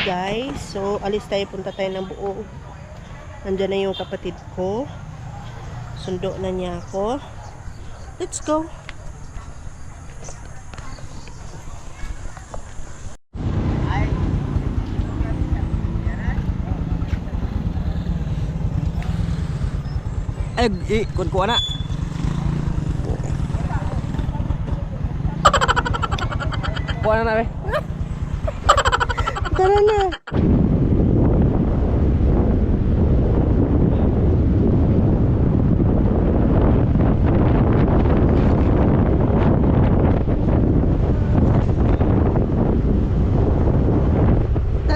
Guys, so alis tayo, punta tayo ng Buog. Nandiyan na yung kapatid ko, sundo na niya ako. Let's go. Ay, kun na. Kuha na be. Tara na.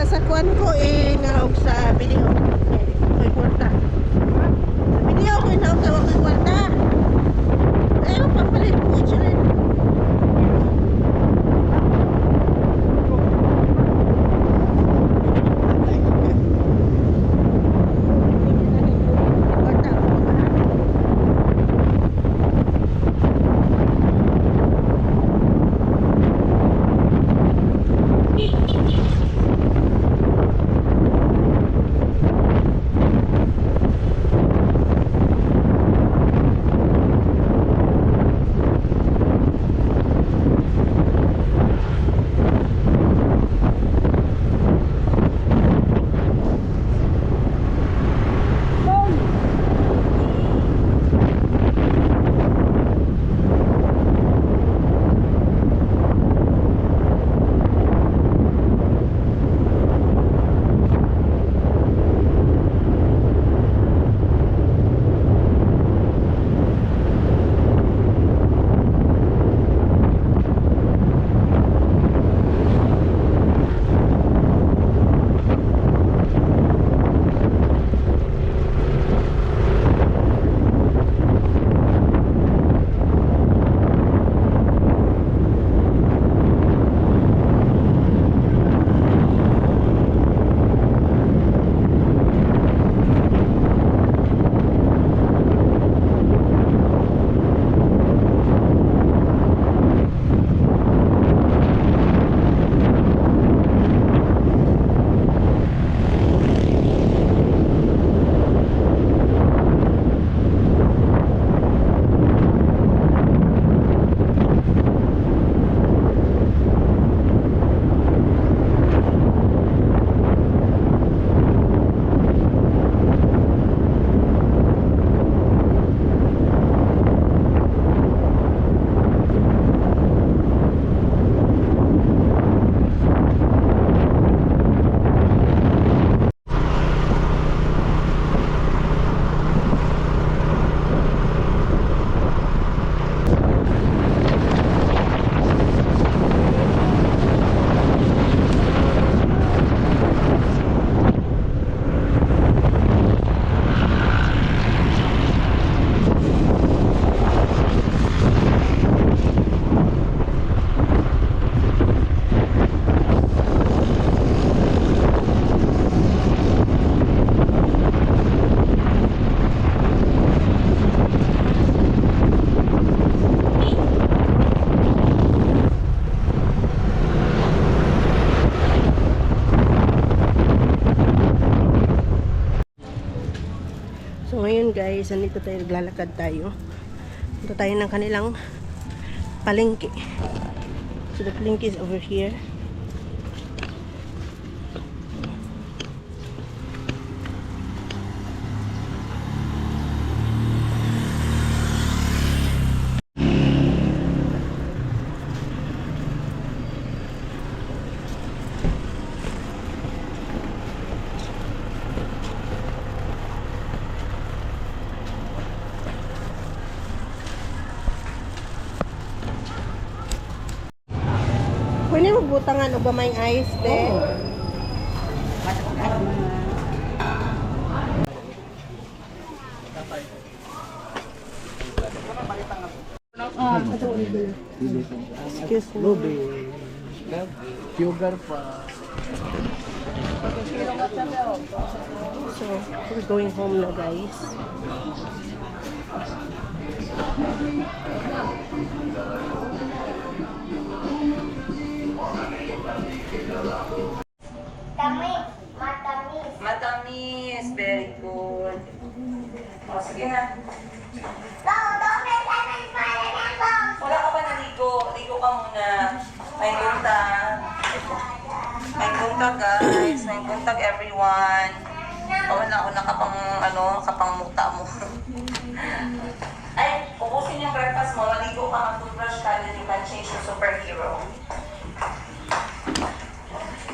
Sa kwan ko naog sa video. May kwarta. Sa video ko naog sa may kwarta. Pero papalit ko siya rin. So ngayon guys, nandito tayo, naglalakad tayo. Punta tayo ng kanilang palengke. So the palengke is over here. Pwede mo butangan o gamay ice, te? Excuse me. Sugar pa. So, we're going home na, guys. Matamis. Very good. O, sige na. Wala ka pa naligo. Ligo ka muna. May buntag. May buntag, guys. May buntag, everyone. Wala ako kapang muta mo. Ay, ubusin yung breakfast mo. Maligo ka, mag-toothbrush ka, then you can change to superhero.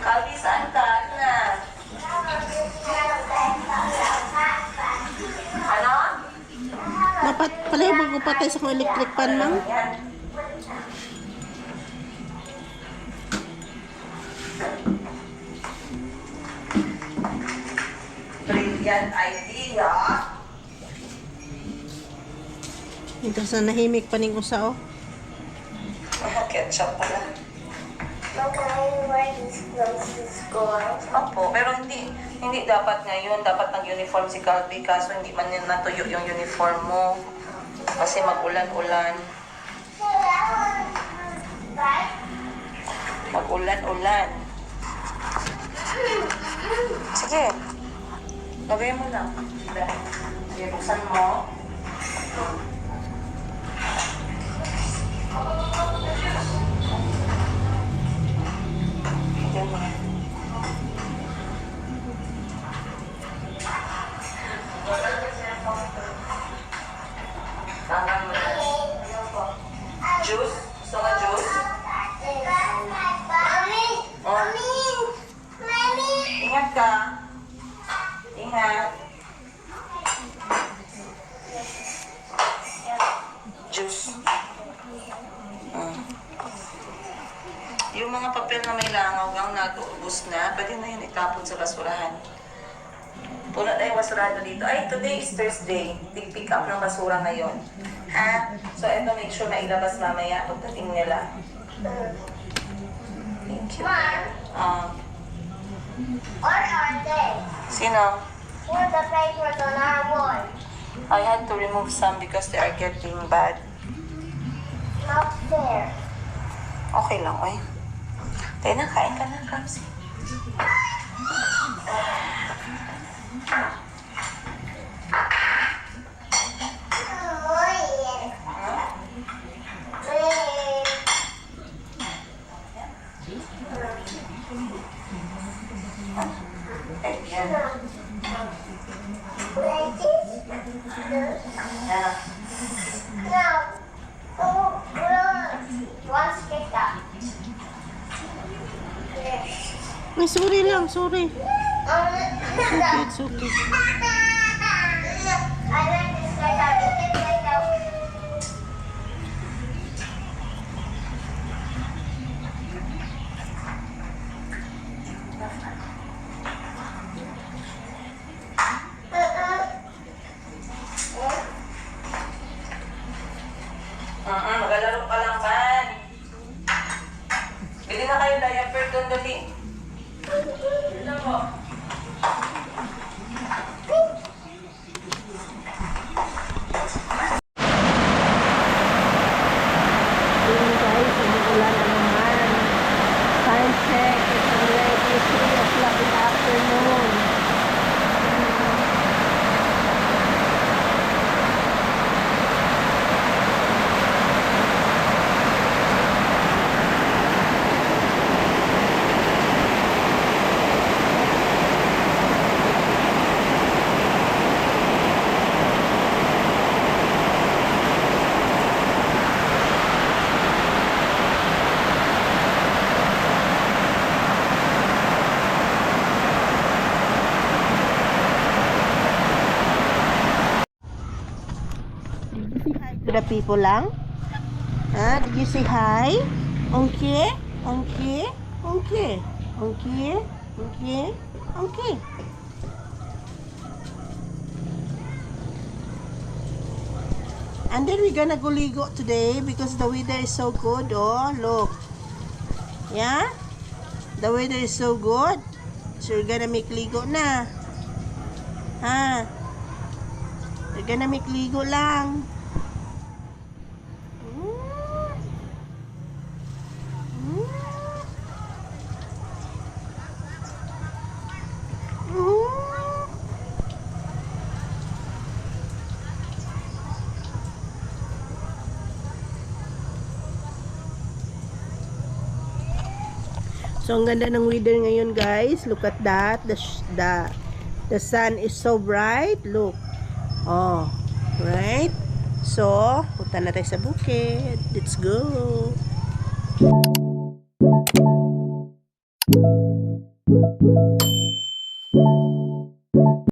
Kalbi, saan ka? Na? Ano? Dapat pala yung magupatay sa kong electric pan, ma'am. Yan. Brilliant idea. Ito sa nahimik pa ning usa, oh. Ketchup pala. Opo, pero hindi dapat ngayon. Dapat nag-uniform si Calvi kaso hindi man yun natuyo yung uniform mo. Kasi mag-ulan-ulan. Mag-ulan-ulan. Sige. Lagay mo na. Sige, buksan mo. Lagay mo na. Tama mo na. Juice? Gusto mo juice? Ingat ka. Ingat. Juice. Yung mga papel na may langaw ang nag-uubos na, pwede na yun itapon sa basurahan. Puno na yung basurahan dito. Ay, today is Thursday. Pick up ng basura ngayon. Ha? So, eto, make sure na ilabas mamaya pagdating nila. Thank you. What are they? Sino? What the papers on our wall? I had to remove some because they are getting bad. Not fair. Okay lang, oy. Tayo na, kain ka na, Kamsi. Ayan. Like this? Ayan. No. Oh, one stick up. Yes. Ay, sorry lang, sorry. I It's okay. like this like that. It's like that. Magalaro ka lang, man. Bili na kayo diaper doon, dali. Bili mo. Ayun, guys, umuulan na naman. Time check. It's already 3 o'clock in the afternoon. To the people lang? Did you say hi? Okay? Okay? Okay. Okay? Okay? Okay. And then we're gonna go ligo today because the weather is so good. Oh, look. Yeah? The weather is so good. So we're gonna make ligo na. Ha? We're gonna make ligo lang. So, ang ganda ng weather ngayon, guys. Look at that. The sun is so bright. Look. Oh, right? So, punta na tayo sa bukid. Let's go.